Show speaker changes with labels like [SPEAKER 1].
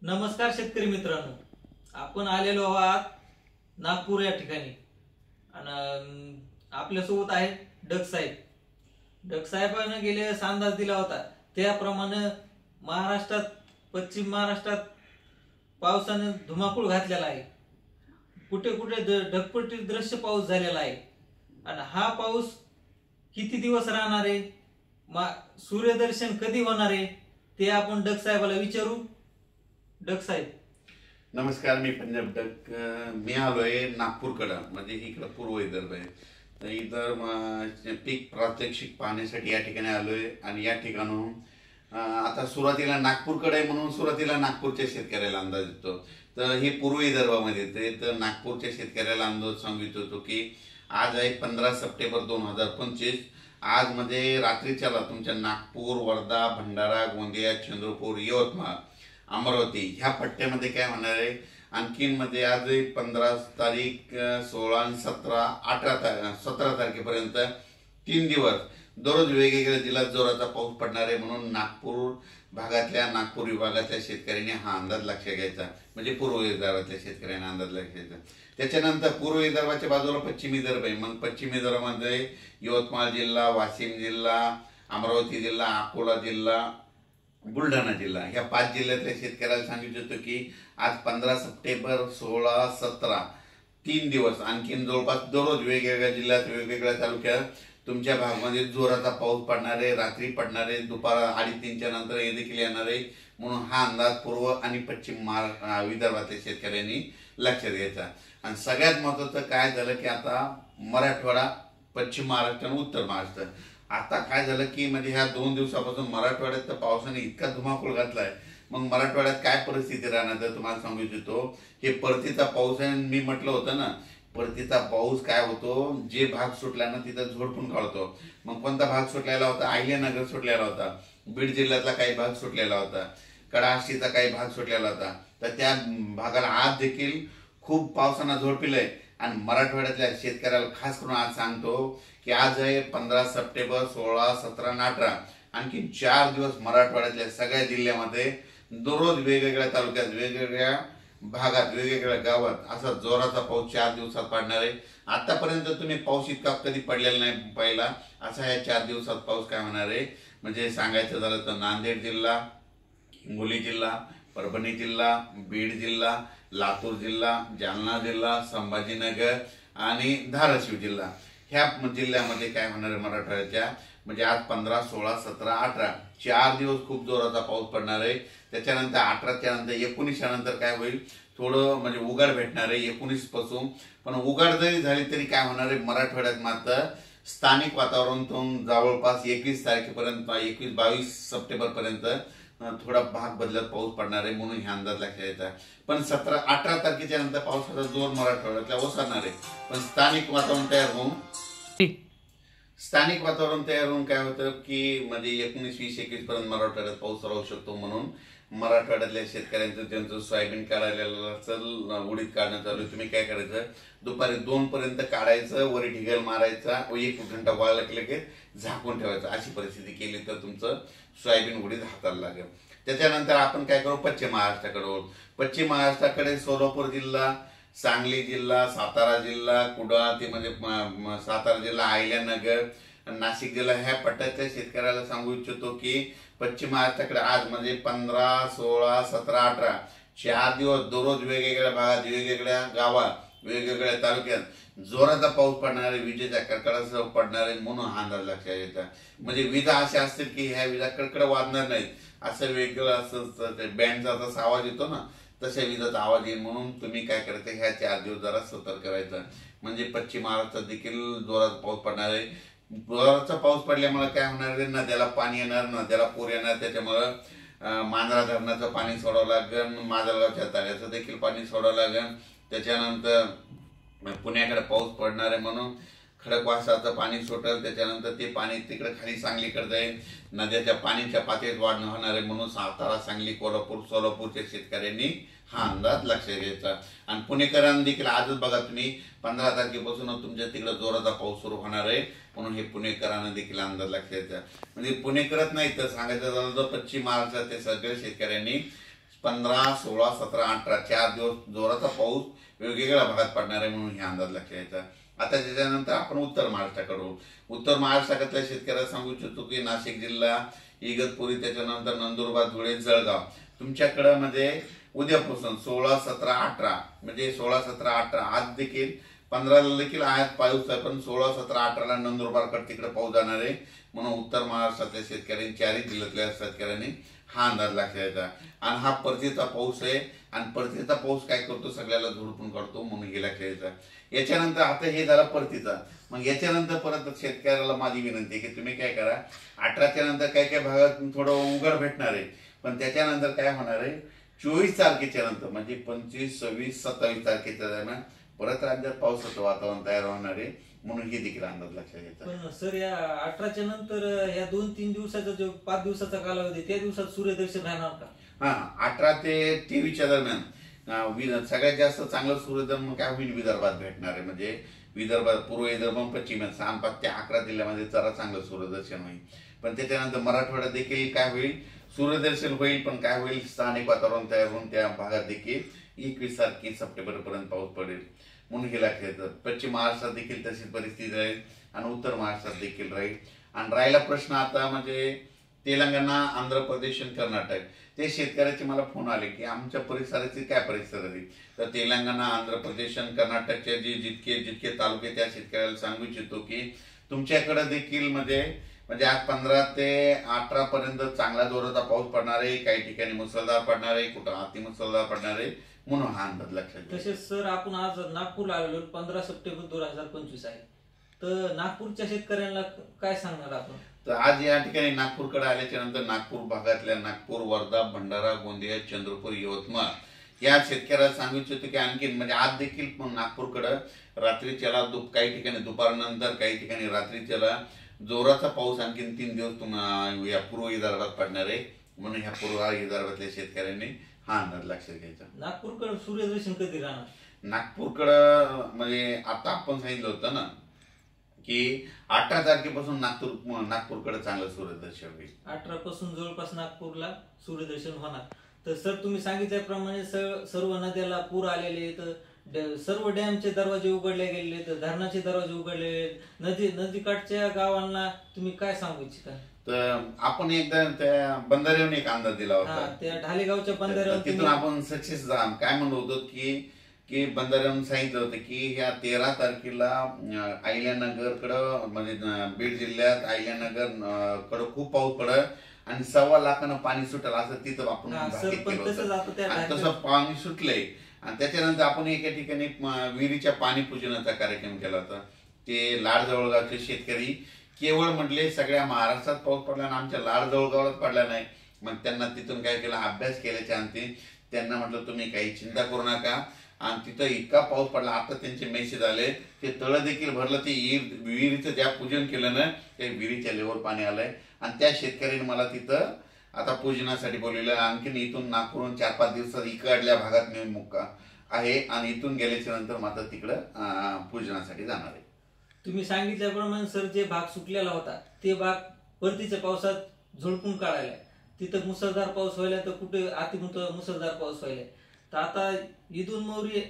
[SPEAKER 1] नमस्कार शेतकरी मित्रांनो, आपण आलेलो आहात नागपूर या ठिकाणी आणि आपल्यासोबत आहेत डग साहेबांना गेल्या वेळेस अंदाज दिला होता त्याप्रमाणे महाराष्ट्रात, पश्चिम महाराष्ट्रात पावसाने धुमाकूळ घातलेला आहे। कुठे कुठे ढगफुटी दृश्य पाऊस झालेला आहे आणि हा पाऊस किती दिवस राहणार आहे, सूर्यदर्शन कधी होणार आहे ते आपण डग साहेबाला विचारू। डग साहेब
[SPEAKER 2] नमस्कार, मी पंजाब डग। मी आलोय नागपूरकडं, म्हणजे इकडं पूर्व विदर्भ आहे। तर इथं पीक प्रात्यक्षिक पाहण्यासाठी या ठिकाणी आलोय आणि या ठिकाणून आता सुरुवातीला नागपूरकडे म्हणून सुरुवातीला नागपूरच्या शेतकऱ्याला अंदाज येतो। तर हे पूर्व विदर्भामध्ये येते। तर नागपूरच्या शेतकऱ्याला अंदाज सांगितलं होतो की आज आहे 15 सप्टेंबर 2025। आज म्हणजे रात्रीच्याला तुमच्या नागपूर, वर्धा, भंडारा, गोंदिया, चंद्रपूर, यवतमाळ, अमरावती ह्या पट्ट्यामध्ये काय होणार आहे। आणखीन मध्ये आज 15 तारीख, 16, 17, 17 तारखेपर्यंत 3 दिवस दररोज वेगवेगळ्या जिल्ह्यात जोराचा पाऊस पडणार आहे। म्हणून नागपूर भागातल्या, नागपूर विभागातल्या शेतकऱ्यांनी हा अंदाज लक्षात घ्यायचा, म्हणजे पूर्व विदर्भातल्या शेतकऱ्यांना अंदाज लक्षात घ्यायचा। त्याच्यानंतर पूर्व विदर्भाच्या बाजूला पश्चिम विदर्भ आहे। मग पश्चिम विदर्भामध्ये यवतमाळ जिल्हा, वाशिम जिल्हा, अमरावती जिल्हा, अकोला जिल्हा, बुलढाणा जिल्हा ह्या 5 जिल्ह्यातल्या शेतकऱ्याला सांगितलं होतं की आज 15 सप्टेंबर, 16, 17 3 दिवस आणखीन जवळपास दररोज वेगवेगळ्या जिल्ह्यात, वेगवेगळ्या तालुक्यात तुमच्या भागामध्ये जोराचा पाऊस पडणार आहे, रात्री पडणार आहे, दुपार 2:30च्या नंतर हे देखील येणार आहे। म्हणून हा अंदाज पूर्व आणि पश्चिम विदर्भातल्या शेतकऱ्यांनी लक्षात घ्यायचा। आणि सगळ्यात महत्वाचं काय झालं की आता मराठवाडा, पश्चिम महाराष्ट्र आणि उत्तर महाराष्ट्र, आता काय झालं की म्हणजे ह्या 2 दिवसापासून मराठवाड्यात तर पावसाने इतका धुमाकूळ घातलाय। मग मराठवाड्यात काय परिस्थिती राहणार तर तुम्हाला सांगू इच्छितो। हे परतीचा पाऊस आहे। मी म्हटलं होतं ना, परतीचा पाऊस काय होतो, जे भाग सुटला ना तिथं झोडपून काढतो। मग कोणता भाग सुटलेला होता, अहिल्यानगर सुटलेला होता, बीड जिल्ह्यातला काही भाग सुटलेला होता, कडाष्टीचा काही भाग सुटलेला होता। तर त्या भागाला आज देखील खूप पावसानं झोडपिलंय। आणि मराठवाड्यातल्या शेतकऱ्याला खास करून आज सांगतो की आज आहे 15 सप्टेंबर, 16, 17 आणि 18 आणखी 4 दिवस मराठवाड्यातल्या सगळ्या जिल्ह्यामध्ये दररोज वेगवेगळ्या तालुक्यात, वेगवेगळ्या भागात, वेगवेगळ्या गावात असा जोराचा पाऊस 4 दिवसात पडणार आहे। आतापर्यंत तुम्ही पाऊस इतका कधी पडलेला नाही पहिला, असा या 4 दिवसात पाऊस काय होणार आहे। म्हणजे सांगायचं झालं तर नांदेड जिल्हा, हिंगोली जिल्हा, परभणी जिल्हा, बीड जिल्हा, लातूर जिल्हा, जालना जिल्हा, संभाजीनगर आणि धाराशिव जिल्हा ह्या जिल्ह्यामध्ये काय होणार आहे मराठवाड्याच्या, म्हणजे आज 15, 16, 17, 18 4 दिवस खूप जोराचा पाऊस पडणार आहे। त्याच्यानंतर 18च्या नंतर 19च्या नंतर काय होईल, थोडं म्हणजे उघाड भेटणार आहे 19 पासून। पण उघाड जरी झाली तरी काय होणार आहे, मराठवाड्यात मात्र स्थानिक वातावरणातून जवळपास 21 तारखेपर्यंत, 21-22 सप्टेंबर पर्यंत थोडा भाग बदलत पाऊस पडणार आहे। म्हणून हे अंदाज लक्षात घ्यायचा। पण 18 तारखेच्या नंतर पावसाचा जोर मराठवाड्यातल्या ओसरणार आहे। पण स्थानिक वातावरण तयार होऊन काय होतं की म्हणजे 19, 20, 21 पर्यंत मराठवाड्यात पाऊस राहू शकतो। म्हणून मराठवाड्यातल्या शेतकऱ्यांचं ज्यांचं सोयाबीन काढायला उडीद काढणं चालू आहे, तुम्ही काय करायचं, दुपारी 2 पर्यंत काढायचं, वरी ढिगल मारायचा, 1 घंटा वाळलं की झाकून ठेवायचं। अशी परिस्थिती केली तर तुमचं सोयाबीन उडीद हाताला लागेल। त्याच्यानंतर आपण काय करू, पश्चिम महाराष्ट्राकडे पश्चिम महाराष्ट्राकडे सोलापूर जिल्हा, सांगली जिल्हा, सातारा जिल्हा, कुडाळ ते म्हणजे सातारा जिल्हा, अहिल्यानगर, नाशिक जिल्हा ह्या पट्ट्यातल्या शेतकऱ्याला सांगू इच्छितो की पश्चिम महाराष्ट्राकडे आज म्हणजे 15, 16, 17, 18 4 दिवस दररोज वेगवेगळ्या भागात, वेगवेगळ्या गावात, वेगवेगळ्या तालुक्यात जोराचा पाऊस पडणार आहे, विजेच्या कडकडासह पडणार आहे। म्हणून हा अंदाज लक्षात घ्यायचा। म्हणजे विजा अशा असतील की ह्या विजा कडकड वाजणार नाहीत, असं वेगळं असं बँडचा जसा आवाज येतो ना तशा विजाचा आवाज येईल। म्हणून तुम्ही काय करायचं, ह्या 4 दिवस जरा सतर्क करायचं। म्हणजे पश्चिम महाराष्ट्रात देखील जोराचा पाऊस पडणार आहे। जोराचा पाऊस पडल्यामुळे काय होणार आहे, नद्याला पाणी येणार, नद्याला पूर येणार। त्याच्यामुळे मांजरा धरणाचं पाणी सोडावं लागेल, माजलगावच्या तळ्याचं देखील पाणी सोडावं लागेल। त्याच्यानंतर पुण्याकडे पाऊस पडणार आहे म्हणून खडकवासलाचं पाणी सुटेल। त्याच्यानंतर ते पाणी तिकडे खाली सांगलीकडे जाईल, नद्याच्या पाण्याच्या पातळीत वाढ होणार आहे। म्हणून सातारा, सांगली, कोल्हापूर, सोलापूरच्या शेतकऱ्यांनी हा अंदाज लक्षात घ्यायचा। आणि पुणेकरांनी देखील आजच बघा तुम्ही 15 तारखेपासून तुमच्या तिकडे जोराचा पाऊस सुरू होणार आहे। म्हणून हे पुणेकरांना देखील अंदाज लक्षात घ्यायचा। म्हणजे पुणेकरच नाही तर सांगायचं झालं तर पश्चिम महाराष्ट्रातल्या सगळ्या शेतकऱ्यांनी 15, 16, 17, 18 4 दिवस जोराचा पाऊस वेगवेगळ्या भागात पडणार आहे म्हणून हे अंदाज लक्षात घ्यायचा. आता त्याच्यानंतर आपण उत्तर महाराष्ट्राकडून, उत्तर महाराष्ट्रातल्या शेतकऱ्याला सांगू इच्छितो की नाशिक जिल्हा, इगतपुरी, त्याच्यानंतर नंदुरबार, धुळे, जळगाव तुमच्याकडं म्हणजे उद्यापासून 16, 17, 18 म्हणजे 16, 17, 18 आज देखील 15ला देखील आयात पाऊस आहे, पण 16, 17, 18ला नंदुरबारकडे तिकडे पाऊस जाणार आहे. म्हणून उत्तर महाराष्ट्रातल्या शेतकऱ्यांनी, चारही जिल्ह्यातल्या शेतकऱ्यांनी हा अंदाज लक्षात घ्यायचा. आणि हा परतीचा पाऊस आहे आणि परतीचा पाऊस काय करतो, सगळ्याला झोडपून काढतो म्हणून हे लक्षात घ्यायचा. याच्यानंतर आता हे झालं परतीचा. मग याच्यानंतर परत शेतकऱ्याला माझी विनंती आहे की तुम्ही काय करा, 18च्या नंतर काय काय भागात थोडं उघड भेटणार आहे, पण त्याच्यानंतर काय होणार आहे, 24 तारखेच्या नंतर म्हणजे 25, 26, 27 तारखेच्या दरम्यान परत राज्यात पावसाचं वातावरण तयार होणार आहे म्हणून हे देखील अंदाज लक्षात घ्यायचा.
[SPEAKER 1] पण सर या 18च्या नंतर या 2-3 दिवसाचा जो 5 दिवसाचा कालावधी त्या दिवसात सूर्यदर्शन राहणार का?
[SPEAKER 2] हा, 18 ते 23च्या दरम्यान सगळ्यात जास्त चांगलं सूर्यदर्शन काय होईल, विदर्भात भेटणार आहे. म्हणजे विदर्भात, पूर्व विदर्भ, पश्चिम 5 ते 11 जिल्ह्यामध्ये जरा चांगलं सूर्यदर्शन होईल. पण त्याच्यानंतर मराठवाड्यात देखील काय होईल, सूर्यदर्शन होईल, पण काय होईल, स्थानिक वातावरण तयार होऊन त्या भागात देखील 21 तारखे सप्टेंबर पर्यंत पाऊस पडेल म्हणून हे लक्षात येतं. पश्चिम महाराष्ट्रात देखील तशीच परिस्थिती राहील आणि उत्तर महाराष्ट्रात देखील राहील. आणि राहिला प्रश्न आता म्हणजे तेलंगणा, आंध्र प्रदेश आणि कर्नाटक, ते शेतकऱ्याचे मला फोन आले की आमच्या परिसराची काय परिस्थिती. तर तेलंगणा, आंध्र प्रदेश आणि कर्नाटकचे जे जितके तालुके त्या शेतकऱ्याला सांगू इच्छितो की तुमच्याकडे देखील म्हणजे आज 15 ते 18 पर्यंत चांगला जोराचा पाऊस पडणार आहे, काही ठिकाणी मुसळधार पडणार आहे, कुठं अतिमुसळधार पडणार आहे म्हणून हा अंदाज लक्षात घ्या.
[SPEAKER 1] तसेच सर आपण आज नागपूरला आलेलो 15 सप्टेंबर 2025 आहे, तर नागपूरच्या शेतकऱ्यांना काय सांगणार आपण?
[SPEAKER 2] तर आज या ठिकाणी नागपूरकडे आल्याच्या नंतर नागपूर भागातल्या नागपूर, वर्धा, भंडारा, गोंदिया, चंद्रपूर, यवतमाळ या शेतकऱ्याला सांगू इच्छितो की आणखीन म्हणजे आज देखील नागपूरकडं रात्रीच्याला काही ठिकाणी दुपारनंतर, काही ठिकाणी रात्रीच्याला जोराचा पाऊस आणखीन 3 दिवस या पूर्व विदर्भात पडणार आहे म्हणून ह्या पूर्व विदर्भातल्या शेतकऱ्यांनी हा अंदाज लक्षात घ्यायचा.
[SPEAKER 1] नागपूरकडे सूर्यदर्शन कधी राहणार?
[SPEAKER 2] नागपूरकडं म्हणजे आता आपण सांगितलं होतं ना की 18 तारखेपासून नागपूरकडे चांगलं सूर्यदर्शन होईल.
[SPEAKER 1] 18 पासून जवळपास नागपूरला सूर्यदर्शन होणार. तर सर तुम्ही सांगितल्याप्रमाणे सर्व नद्याला पूर आलेले, तर सर्व डॅमचे दरवाजे उघडले गेलेले, तर धरणाचे दरवाजे उघडलेले, नदीकाठच्या गावांना तुम्ही काय सांगू इच्छिता?
[SPEAKER 2] तर आपण एकदा त्या बंधाऱ्यावर एक अंदाज दिला होता,
[SPEAKER 1] त्या ढालेगावच्या बंधाऱ्यावर
[SPEAKER 2] तिथून आपण सक्सेस काय म्हणलो होतो की बंधाऱ्यावरून सांगितलं होतं की ह्या 13 तारखेला अहिल्यानगरकडं म्हणजे बीड जिल्ह्यात अहिल्यानगर कडं खूप पाऊस पडत आणि 1.25 लाखानं पाणी सुटेल असं तिथं आपण तसं पाणी सुटलंय. आणि त्याच्यानंतर आपण एका ठिकाणी विहिरीच्या पाणी पूजनाचा कार्यक्रम केला होता. ते लाड जवळगावचे शेतकरी केवळ म्हटले सगळ्या महाराष्ट्रात पाऊस पडला आणि आमच्या लाड जवळगावात पडला नाही. मग त्यांना तिथून काय केलं, अभ्यास केल्याच्या अंती त्यांना म्हटलं तुम्ही काही चिंता करू नका. आणि तिथं इतका पाऊस पडला, आता त्यांचे मेसेज आले, ते तळ देखील भरलं, ते विहिरीचं ज्या पूजन केलं ना त्या विहिरीच्या लेवर पाणी आलंय. आणि त्या शेतकऱ्यांनी मला तिथं आता पूजनासाठी बोलवलं. आणखीन इथून नागपूरहून 4-5 दिवसात इकडल्या भागात मी मुक्का आहे आणि इथून गेल्याच्या नंतर मात्र तिकडं पूजनासाठी जाणार आहे.
[SPEAKER 1] तुम्ही सांगितल्याप्रमाणे सर जे भाग सुटलेला होता ते भाग परतीच्या पावसात झोडपून काढायला, तिथं मुसळधार पाऊस व्हायला, तर कुठे मुसळधार पाऊस व्हायला. तर आता इथून मोरी